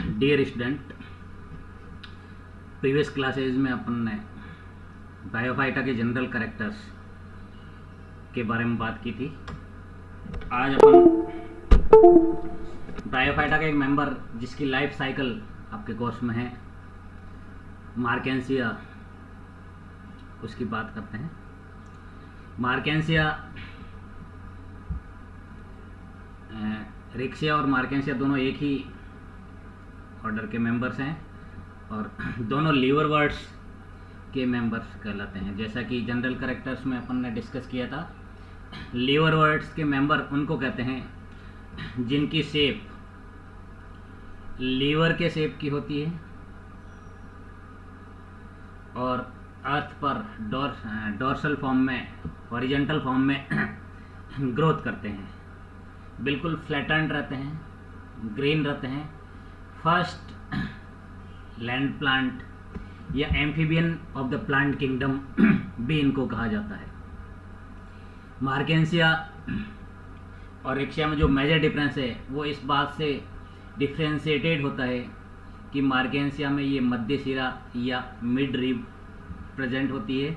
Dear student, previous classes में अपन ने bryophyta के जनरल कैरेक्टर्स के बारे में बात की थी। आज अपन ब्रायोफाइटा का एक मेंबर जिसकी लाइफ साइकिल आपके कोर्स में है, मार्केंसिया, उसकी बात करते हैं। मार्केंसिया, रिक्सिया और मार्केंसिया दोनों एक ही ऑर्डर के मेंबर्स हैं और दोनों लीवर वर्ड्स के मेंबर्स कहलाते हैं। जैसा कि जनरल कैरेक्टर्स में अपन ने डिस्कस किया था, लीवर वर्ड्स के मेंबर उनको कहते हैं जिनकी शेप लीवर के शेप की होती है और अर्थ पर डोर्सल फॉर्म में, हॉरिजॉन्टल फॉर्म में ग्रोथ करते हैं, बिल्कुल फ्लैटेंड रहते हैं, ग्रीन रहते हैं। फर्स्ट लैंड प्लांट या amphibian of the plant kingdom भी इनको कहा जाता है। मार्केंसिया और रिक्सिया में जो मेजर डिफरेंस है वो इस बात से डिफ्रेंशिएटेड होता है कि मार्केंसिया में ये मध्य सिरा या मिड रिब प्रेजेंट होती है,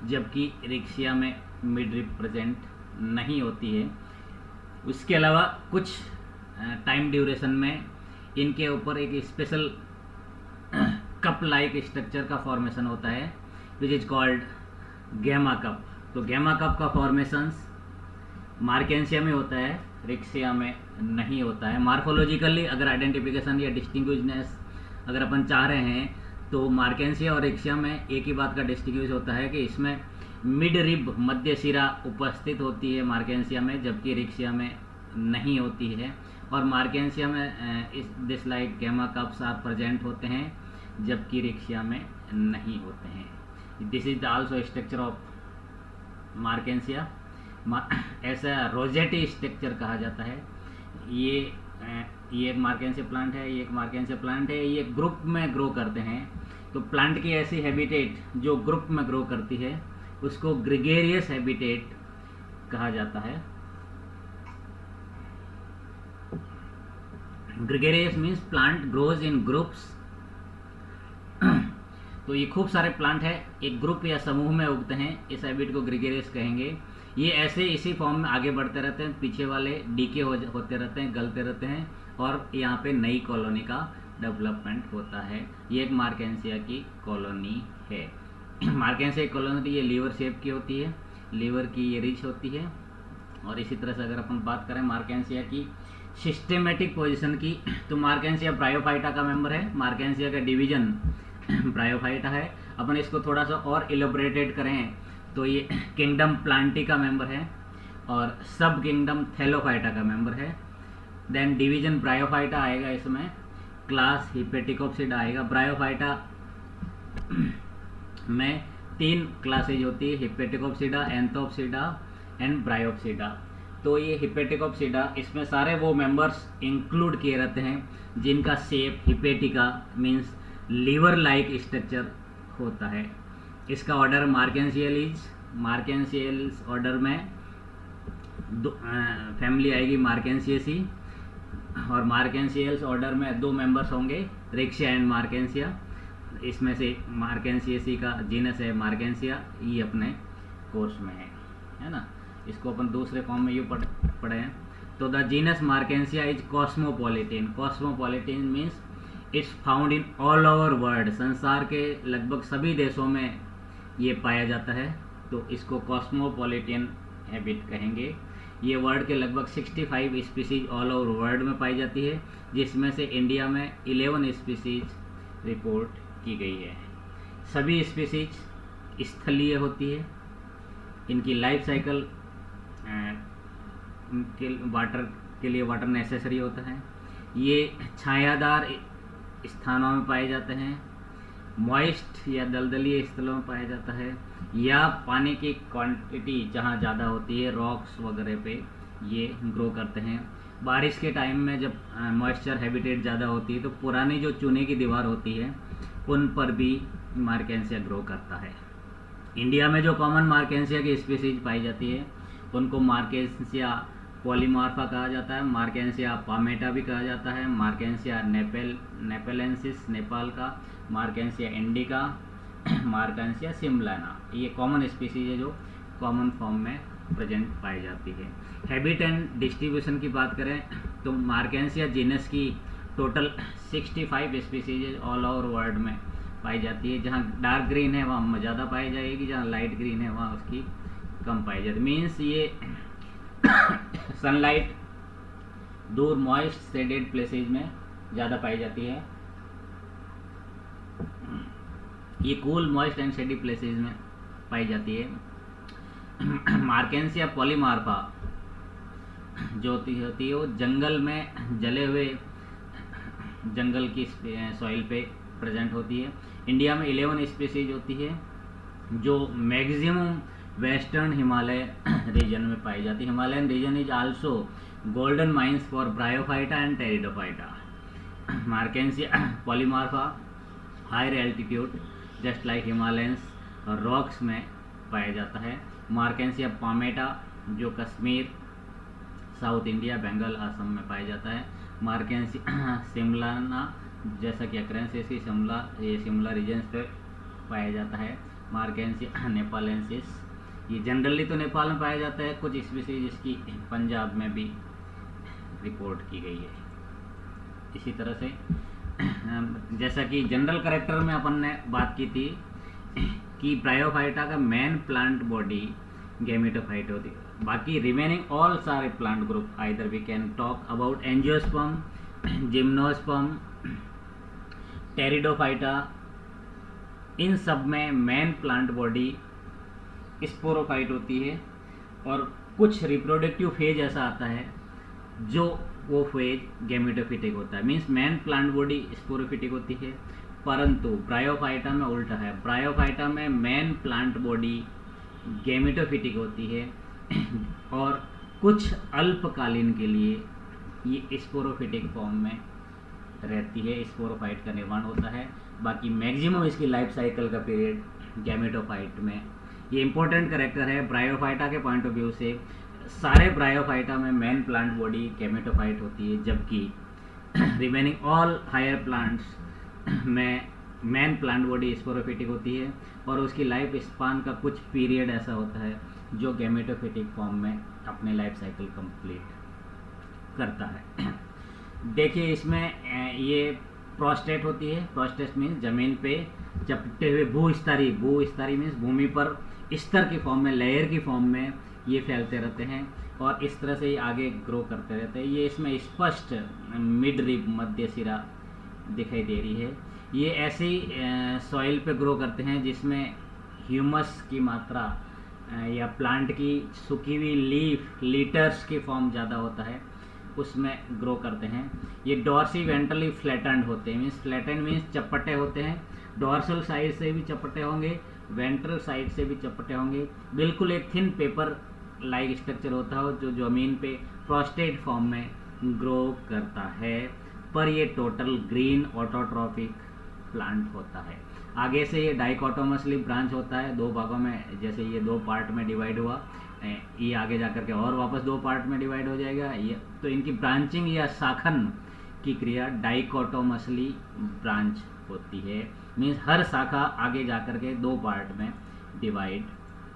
जबकि रिक्सिया में मिड रिब प्रेजेंट नहीं होती है। उसके अलावा कुछ टाइम ड्यूरेशन में इनके ऊपर एक स्पेशल कप लाइक स्ट्रक्चर का फॉर्मेशन होता है which is called gamma cup. तो गैमा कप का फॉर्मेशंस मार्केंसिया में होता है, रिक्सिया में नहीं होता है। मार्फोलॉजिकली अगर आइडेंटिफिकेशन या डिस्टिंग्विशनेस अगर अपन चाह रहे हैं तो मार्केंसिया और रिक्सिया में एक ही बात का डिस्टिंग्विश होता है कि इसमें मिड रिब मध्य सिरा उपस्थित होती है मार्केंसिया में, जबकि रिक्सिया में नहीं होती है। और मार्केंसिया में इस this like gamma cups are present होते हैं, जबकि रिक्सिया में नहीं होते हैं। This is also structure of Marchantia. ऐसा रोजेटी स्ट्रक्चर कहा जाता है। ये एक मार्केंसिया प्लांट है, ये एक मार्केंसिया प्लांट है, ये ग्रुप में ग्रो करते हैं। तो प्लांट की ऐसी हैबिटेट जो ग्रुप में ग्रो करती है उसको ग्रेगेरियस हैबिटेट कहा जाता है। Gregarious means plant grows in groups. तो ये खूब सारे प्लांट है, एक ग्रुप या समूह में उगते हैं, इस हैबिट को ग्रेगेरियस कहेंगे। ये ऐसे इसी फॉर्म में आगे बढ़ते रहते हैं, पीछे वाले डीके होते रहते हैं, गलते रहते हैं और यहाँ पे नई कॉलोनी का डेवलपमेंट होता है। ये एक मार्केंसिया की कॉलोनी है। मार्केंसिया की कॉलोनी ये लीवर शेप की होती है, लीवर की ये रिच होती है। और इसी तरह से अगर अपन बात करें मार्केंसिया की सिस्टेमेटिक पोजीशन की, तो मार्केंसिया ब्रायोफाइटा का मेंबर है। मार्केंसिया का डिवीजन ब्रायोफाइटा है। अपन इसको थोड़ा सा और इलेबोरेटेड करें तो ये किंगडम प्लांटी का मेंबर है और सब किंगडम थैलोफाइटा का मेंबर है। देन डिवीजन ब्रायोफाइटा आएगा, इसमें क्लास हिपेटिकोप्सिडा आएगा। ब्रायोफाइटा में 3 क्लासेज होती है, हिपेटिकोप्सिडा, एंथोप्सिडा एंड ब्रायोप्सिडा। तो ये हिपेटिकोप्सिडा, इसमें सारे वो मेंबर्स इंक्लूड किए रहते हैं जिनका shape hepatica means liver like structure होता है। इसका ऑर्डर मार्केंसियल्स ऑर्डर में फैमिली आएगी मार्केंसियसी, और मार्केंसियल्स ऑर्डर में 2 मेंबर्स होंगे, रिक्सिया एंड मार्केंसिया। इसमें से मार्केंसियसी का जीनस है मार्केंसिया, ये अपने कोर्स में है ना। इसको अपन दूसरे फॉर्म में यूँ पढ़े हैं। तो the genus मार्केंसिया is cosmopolitan. Cosmopolitan means it's found in all over world. संसार के लगभग सभी देशों में ये पाया जाता है, तो इसको कॉस्मोपॉलिटन हैबिट कहेंगे। ये वर्ल्ड के लगभग 65 स्पीसीज ऑल ओवर वर्ल्ड में पाई जाती है, जिसमें से इंडिया में 11 स्पीसीज रिपोर्ट की गई है। सभी स्पीसीज स्थलीय होती है। इनकी लाइफ साइकिल वाटर के लिए वाटर नेसेसरी होता है। ये छायादार स्थानों में पाए जाते हैं, मॉइस्ट या दलदली स्थलों में पाया जाता है, या पानी की क्वांटिटी जहाँ ज़्यादा होती है रॉक्स वगैरह पे ये ग्रो करते हैं। बारिश के टाइम में जब मॉइस्चर हैबिटेट ज़्यादा होती है तो पुरानी जो चूने की दीवार होती है उन पर भी मार्केंसिया ग्रो करता है। इंडिया में जो कॉमन मार्केंसिया की स्पीसीज पाई जाती है उनको मार्केंसिया पॉलीमार्फा कहा जाता है, मार्केंसिया पामेटा भी कहा जाता है, मार्केंसिया नेपेलेंसिस नेपाल का, मार्केंसिया इंडिका, मार्केंसिया सिमलाना, ये कॉमन स्पीसीज है जो कॉमन फॉर्म में प्रेजेंट पाई जाती है। हैबिट एंड डिस्ट्रीब्यूशन की बात करें तो मार्केंसिया जीनस की total 65 species all over world में पाई जाती है। जहाँ डार्क ग्रीन है वहाँ ज़्यादा पाई जाएगी, जहाँ लाइट ग्रीन है वहाँ उसकी कम पाई जाती है। मीन्स ये सनलाइट दूर मॉइस्ट शेडेड प्लेसेज में ज़्यादा पाई जाती है, ये cool moist and shady places में पाई जाती है। मार्केंसिया पॉलीमार्फा जो होती है वो जंगल में जले हुए जंगल की सॉइल पे प्रेजेंट होती है। इंडिया में 11 स्पीसीज होती है जो मैक्सिमम वेस्टर्न हिमालय रीजन में पाई जाती है। Himalayan region is also golden mines for bryophyta and pteridophyta. Marchantia polymorpha higher altitude just like Himalayans और रॉक्स में पाया जाता है। मार्केंसिया पामेटा जो कश्मीर, साउथ इंडिया, बंगाल, असम में पाया जाता है। मार्केंसिया सिमलाना जैसा कि अक्रेंस इसकी शिमला रीजन्स पे पाया जाता है। मार्केंसिया नेपालेंसिस ये जनरली तो नेपाल में पाया जाता है, कुछ स्पीसीज इसकी पंजाब में भी रिपोर्ट की गई है। इसी तरह से जैसा कि जनरल कैरेक्टर में अपन ने बात की थी कि ब्रायोफाइटा का मेन प्लांट बॉडी गैमेटोफाइट होती है, बाकी रिमेनिंग ऑल सारे plant group either we can talk about angiosperm, gymnosperm, pteridophyta, इन सब में मेन प्लांट बॉडी स्पोरोफाइट होती है और कुछ रिप्रोडक्टिव फेज ऐसा आता है जो वो फेज गैमेटोफिटिक होता है। Means main plant body sporophytic होती है, परंतु ब्रायोफाइटा में उल्टा है। ब्रायोफाइटा में मेन प्लांट बॉडी गैमेटोफिटिक होती है और कुछ अल्पकालीन के लिए ये स्पोरोफिटिक फॉर्म में रहती है, स्पोरोफाइट का निर्माण होता है। बाकी मैक्सिमम इसकी लाइफ साइकिल का पीरियड गैमेटोफाइट में। ये इंपॉर्टेंट कैरेक्टर है ब्रायोफाइटा के पॉइंट ऑफ व्यू से। सारे ब्रायोफाइटा में मेन प्लांट बॉडी गैमेटोफाइट होती है, जबकि रिमेनिंग ऑल हायर प्लांट्स में मेन प्लांट बॉडी स्पोरोफिटिक होती है और उसकी लाइफ स्पान का कुछ पीरियड ऐसा होता है जो गैमेटोफिटिक फॉर्म में अपने लाइफ साइकिल कंप्लीट करता है। देखिए इसमें ये प्रोस्टेट होती है। प्रोस्टेट मीन्स जमीन पे चपटे हुए भूस्तरी मीन्स भूमि पर स्तर की फॉर्म में, लेयर की फॉर्म में ये फैलते रहते हैं और इस तरह से ये आगे ग्रो करते रहते हैं। ये इसमें स्पष्ट मिड रिब मध्य सिरा दिखाई दे रही है। ये ऐसे ही सॉइल पे ग्रो करते हैं जिसमें ह्यूमस की मात्रा या प्लांट की सूखी हुई लीफ लीटर्स की फॉर्म ज़्यादा होता है, उसमें ग्रो करते हैं। ये डॉर्सी वेंट्रली फ्लैटेंड होते हैं। मीन्स फ्लैटेंड मीन्स चपटे होते हैं। डॉर्सल साइड से भी चपटे होंगे, वेंट्रल साइड से भी चपटे होंगे। बिल्कुल एक थिन पेपर लाइक स्ट्रक्चर होता है जो जमीन पे प्रोस्टेट फॉर्म में ग्रो करता है, पर ये टोटल ग्रीन ऑटोट्रॉफिक प्लांट होता है। आगे से ये डाइकोटोमसली ब्रांच होता है दो भागों में, जैसे ये दो पार्ट में डिवाइड हुआ, ये आगे जाकर के और वापस दो पार्ट में डिवाइड हो जाएगा। ये तो इनकी ब्रांचिंग या शाखन की क्रिया डाइकोटोमसली ब्रांच होती है। मीन्स हर शाखा आगे जाकर के दो पार्ट में डिवाइड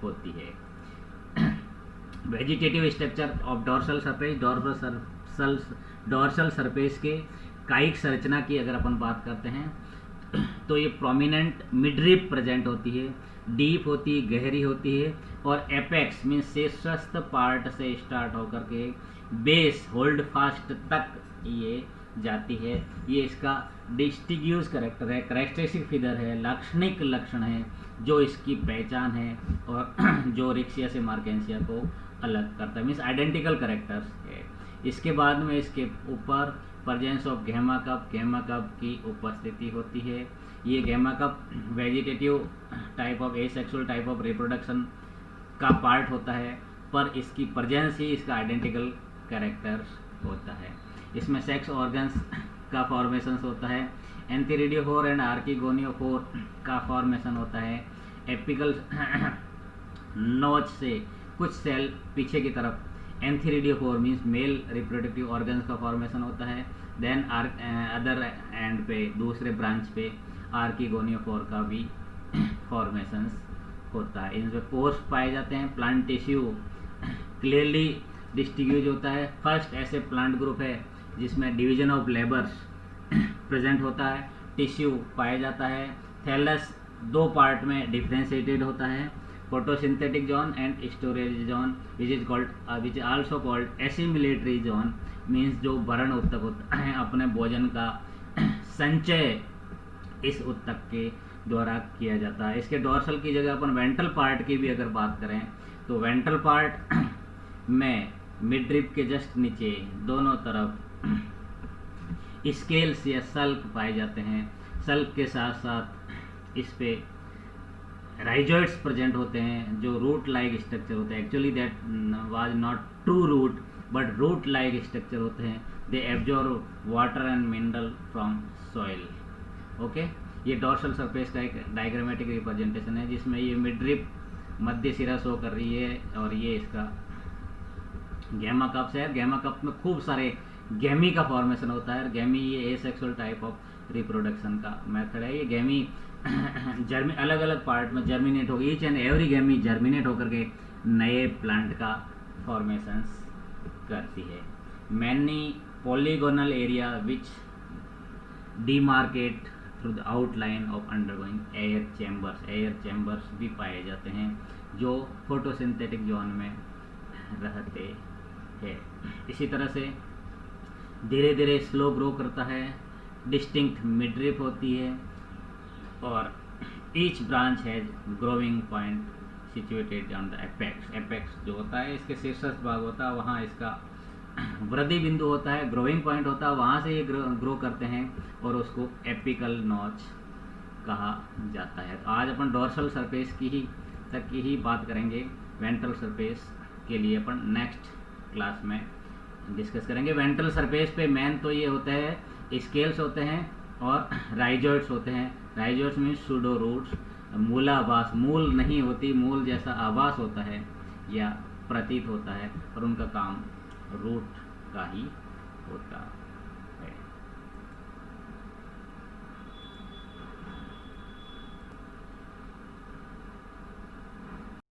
होती है। Vegetative structure of dorsal surface, dorsal surface के कायिक संरचना की अगर अपन बात करते हैं तो ये प्रोमिनेंट मिडरिप प्रेजेंट होती है, डीप होती है, गहरी होती है और एपेक्स मीन्स शीर्षस्थ पार्ट से स्टार्ट होकर के बेस होल्ड फास्ट तक ये जाती है। ये इसका डिस्टिंग्यूश करेक्टर है, करेक्टरिस्टिक फिगर है, लाक्षणिक लक्षण है जो इसकी पहचान है और जो रिक्सिया से मार्केंसिया को अलग करता है। मीन्स आइडेंटिकल करेक्टर्स है। इसके बाद में इसके ऊपर प्रेजेंस ऑफ गैमा कप की उपस्थिति होती है। ये gamma cup vegetative type of asexual type of reproduction का पार्ट होता है, पर इसकी प्रेजेंस ही इसका आइडेंटिकल कैरेक्टर होता है। इसमें सेक्स ऑर्गन्स का फॉर्मेशन होता है, एंथेरिडियोफोर एंड आर्किगोनियोफोर का फॉर्मेशन होता है। एपिकल नोच से कुछ सेल पीछे की तरफ एंथीरिडियोफोर मीन्स मेल रिप्रोडक्टिव ऑर्गन्स का फॉर्मेशन होता है। देन अदर एंड पे, दूसरे ब्रांच पे आर्किगोनियोफोर का भी फॉर्मेशंस होता है। इनमें पोर्स पाए जाते हैं। प्लांट टिश्यू क्लियरली डिस्टिंग्विश होता है। फर्स्ट ऐसे प्लांट ग्रुप है जिसमें डिवीजन ऑफ लेबर्स प्रेजेंट होता है। टिश्यू पाया जाता है। थैलस 2 पार्ट में डिफ्रेंशिएटेड होता है, photosynthetic zone and storage zone, which is also called assimilatory zone, means जो भरण उत्तक होता है, अपने भोजन का संचय इस उत्तक के द्वारा किया जाता है। इसके डोर्सल की जगह अपन वेंट्रल पार्ट की भी अगर बात करें तो वेंट्रल पार्ट में मिडरिप के जस्ट नीचे दोनों तरफ स्केल्स या सल्क पाए जाते हैं। सल्क के साथ साथ इस पे राइजॉइड्स प्रेजेंट होते हैं जो रूट लाइक स्ट्रक्चर होते हैं। Actually that was not true root but root like structure होते हैं। They absorb water and mineral from soil. Okay, ये डोर्सल सरफेस का एक डायग्रामेटिक रिप्रेजेंटेशन है जिसमें ये मिडरिप मध्य सिरा शो कर रही है और ये इसका गैमा कप्स है। गैमा कप में खूब सारे गैमी का फॉर्मेशन होता है। गैमी ये एसेक्सुअल टाइप ऑफ रिप्रोडक्शन का मेथड है। ये गैमी अलग अलग पार्ट में जर्मिनेट होगी। ईच एंड एवरी गैमी जर्मिनेट होकर के नए प्लांट का फॉर्मेशंस करती है। Many polygonal area which demarcate through the outline of undergoing air chambers भी पाए जाते हैं जो फोटोसिंथेटिक जोन में रहते हैं। इसी तरह से धीरे धीरे स्लो ग्रो करता है। डिस्टिंक्ट मिडरिप होती है और each branch has growing point situated on the apex. Apex जो होता है इसके शीर्षस्थ भाग होता है, वहाँ इसका वृद्धि बिंदु होता है, ग्रोइंग पॉइंट होता है, वहाँ से ये ग्रो करते हैं और उसको एपिकल नॉच कहा जाता है। तो आज अपन डोर्सल सरफेस तक की ही बात करेंगे। वेंट्रल सरफेस के लिए अपन नेक्स्ट क्लास में डिस्कस करेंगे। वेंट्रल सरफेस पे मेन तो ये होता है स्केल्स होते हैं और राइजॉइड्स होते हैं। राइजॉइड्स मीन्स सूडो रूट्स, मूलाभास, मूल नहीं होती, मूल जैसा आभास होता है या प्रतीत होता है और उनका काम रूट का ही होता